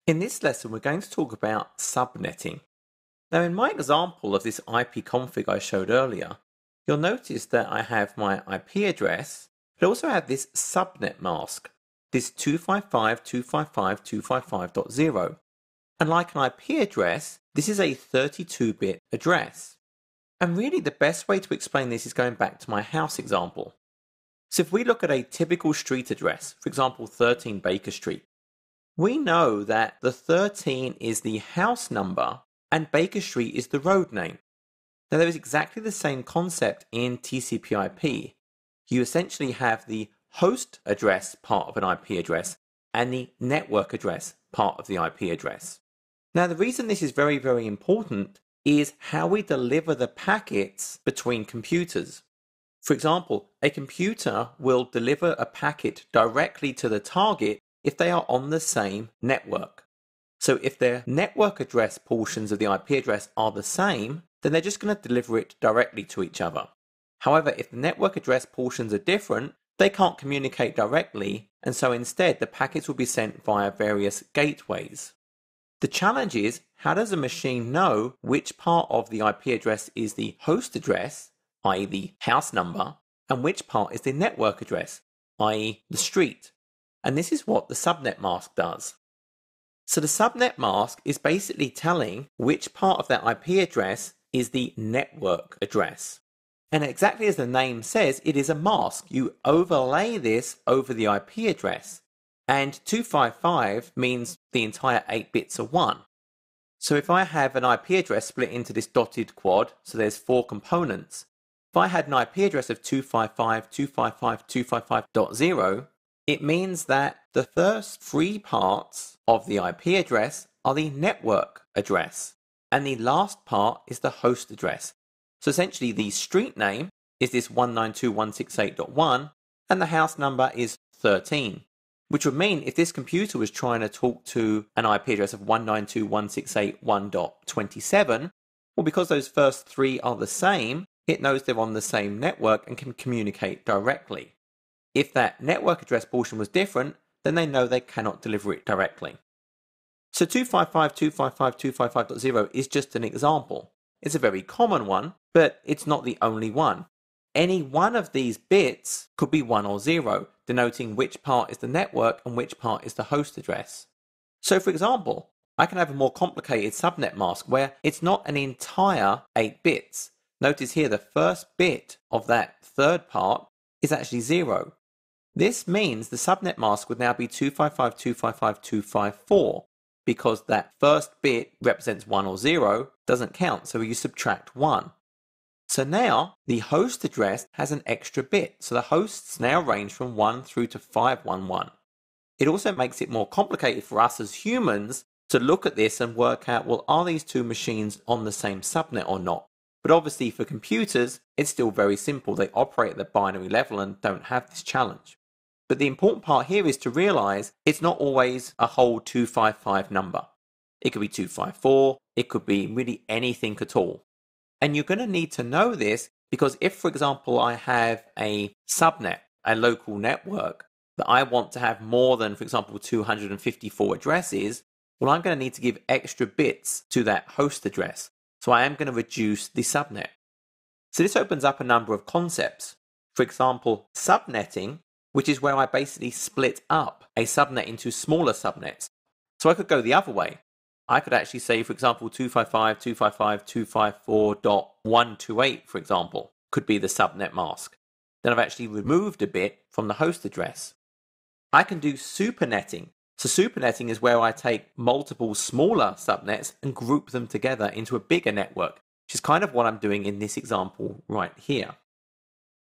In this lesson, we're going to talk about subnetting. Now, in my example of this IP config I showed earlier, you'll notice that I have my IP address, but I also have this subnet mask, this 255.255.255.0. And like an IP address, this is a 32-bit address. And really the best way to explain this is going back to my house example. So if we look at a typical street address, for example 13 Baker Street, we know that the 13 is the house number and Baker Street is the road name. Now there is exactly the same concept in TCP/IP. You essentially have the host address part of an IP address and the network address part of the IP address. Now the reason this is very, very important is how we deliver the packets between computers. For example, a computer will deliver a packet directly to the target if they are on the same network. So if their network address portions of the IP address are the same, then they're just going to deliver it directly to each other. However, if the network address portions are different, they can't communicate directly, and so instead the packets will be sent via various gateways. The challenge is, how does a machine know which part of the IP address is the host address, i.e. the house number, and which part is the network address, i.e. the street? And this is what the subnet mask does. So the subnet mask is basically telling which part of that IP address is the network address. And exactly as the name says, it is a mask. You overlay this over the IP address. And 255 means the entire 8 bits are 1. So if I have an IP address split into this dotted quad, so there's 4 components, if I had an IP address of 255.255.255.0, it means that the first 3 parts of the IP address are the network address, and the last part is the host address. So essentially the street name is this 192.168.1, and the house number is 13. Which would mean if this computer was trying to talk to an IP address of 192.168.1.27, well, because those first 3 are the same, it knows they're on the same network and can communicate directly. If that network address portion was different, then they know they cannot deliver it directly. So 255.255.255.0 is just an example. It's a very common one, but it's not the only one. Any one of these bits could be 1 or 0, denoting which part is the network and which part is the host address. So for example, I can have a more complicated subnet mask where it's not an entire 8 bits. Notice here the first bit of that third part is actually 0. This means the subnet mask would now be 255.255.254 because that first bit represents 1 or 0, doesn't count, so you subtract 1. So now the host address has an extra bit, so the hosts now range from 1 through to 511. It also makes it more complicated for us as humans to look at this and work out, well, are these 2 machines on the same subnet or not? But obviously for computers, it's still very simple. They operate at the binary level and don't have this challenge. But the important part here is to realize it's not always a whole 255 number. It could be 254, it could be really anything at all. And you're going to need to know this because if, for example, I have a subnet, a local network, that I want to have more than, for example, 254 addresses, well, I'm going to need to give extra bits to that host address. So I am going to reduce the subnet. So this opens up a number of concepts. For example, subnetting, which is where I basically split up a subnet into smaller subnets. So I could go the other way. I could actually say, for example, 255.255.254.128, for example, could be the subnet mask. Then I've actually removed a bit from the host address. I can do supernetting. So supernetting is where I take multiple smaller subnets and group them together into a bigger network, which is kind of what I'm doing in this example right here.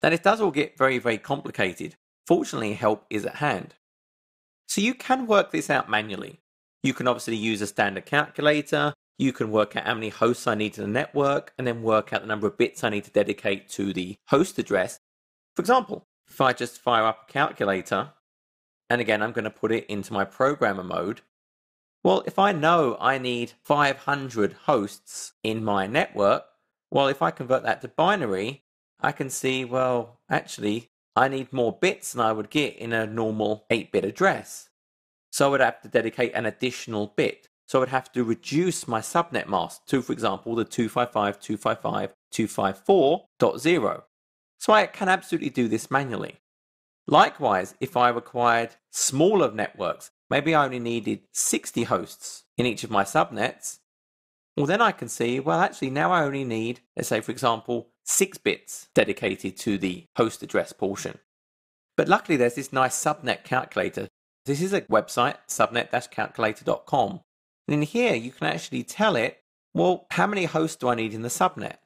Now it does all get very, very complicated. Fortunately, help is at hand. So you can work this out manually. You can obviously use a standard calculator, you can work out how many hosts I need to the network, and then work out the number of bits I need to dedicate to the host address. For example, if I just fire up a calculator, and again I'm going to put it into my programmer mode, well, if I know I need 500 hosts in my network, well, if I convert that to binary, I can see, well, actually, I need more bits than I would get in a normal 8-bit address. So I would have to dedicate an additional bit. So I would have to reduce my subnet mask to, for example, the 255.255.254.0. So I can absolutely do this manually. Likewise, if I required smaller networks, maybe I only needed 60 hosts in each of my subnets, well then I can see, well actually now I only need, let's say for example, 6 bits dedicated to the host address portion. But luckily there's this nice subnet calculator. This is a website, subnet-calculator.com. And in here you can actually tell it, well, how many hosts do I need in the subnet?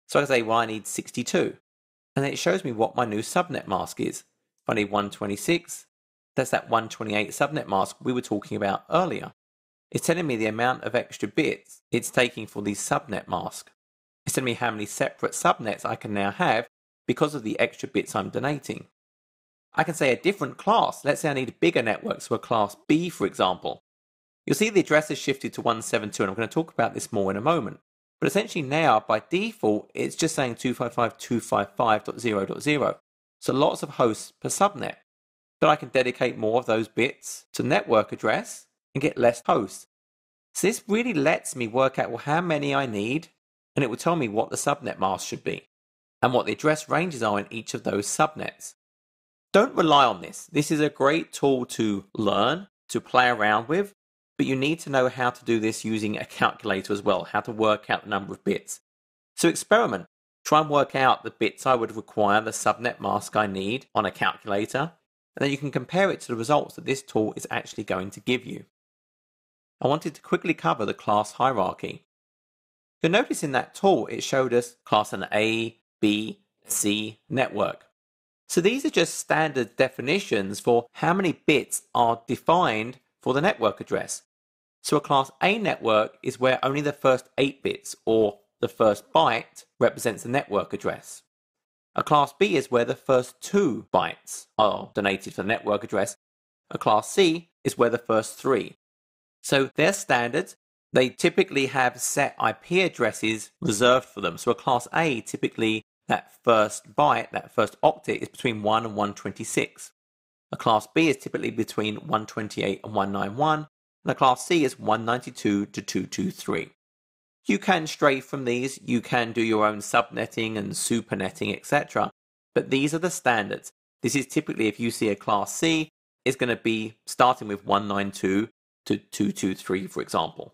So I can say, well, I need 62. And then it shows me what my new subnet mask is. If I need 126, that's that 128 subnet mask we were talking about earlier. It's telling me the amount of extra bits it's taking for the subnet mask. It's telling me how many separate subnets I can now have because of the extra bits I'm donating. I can say a different class. Let's say I need a bigger network, so a class B, for example. You'll see the address has shifted to 172, and I'm going to talk about this more in a moment. But essentially now, by default, it's just saying 255.255.0.0. So lots of hosts per subnet. But I can dedicate more of those bits to network address and get less hosts. So this really lets me work out, well, how many I need, and it will tell me what the subnet mask should be and what the address ranges are in each of those subnets. Don't rely on this. This is a great tool to learn, to play around with, but you need to know how to do this using a calculator as well, how to work out the number of bits. So experiment. Try and work out the bits I would require, the subnet mask I need on a calculator, and then you can compare it to the results that this tool is actually going to give you. I wanted to quickly cover the class hierarchy. You'll notice in that tool it showed us class an A, B, C network. So these are just standard definitions for how many bits are defined for the network address. So a class A network is where only the first 8 bits or the first byte represents the network address. A class B is where the first 2 bytes are donated for the network address. A class C is where the first 3. So they're standards. They typically have set IP addresses reserved for them. So a class A, typically that first byte, that first octet is between 1 and 126. A class B is typically between 128 and 191. And a class C is 192 to 223. You can stray from these, you can do your own subnetting and supernetting, etc. But these are the standards. This is typically, if you see a class C, it's going to be starting with 192 to 223, for example.